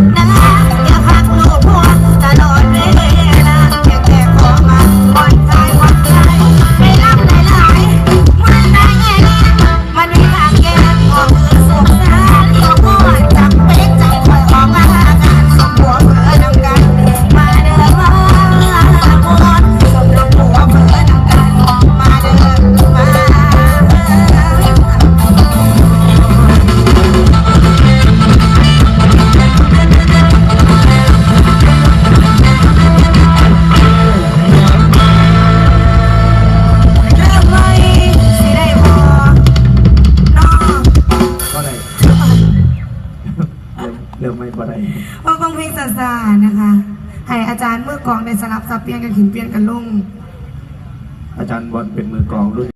ดนะอย่าพักลูกหัวตลอดเวลาแก่ขอมาผ่อนคลายผ่อนคลายไม่รับหลายมันได้แง่มันมีทางแก้ออกคือสุขสารเดียวก็จับเป็ดใจคอยออกมาการสมหัวเผื่อนำกันมาเดินมาบนสมรับหัวเผื่อนำกันมาเดินมา เริ่มไม่พอได้ฟังเพลงซาซานะคะให้อาจารย์มือกลองในสลับซับเปลี่ยนกันขินเปลี่ยนกันลงอาจารย์บอลเป็นมือกลองรุ่น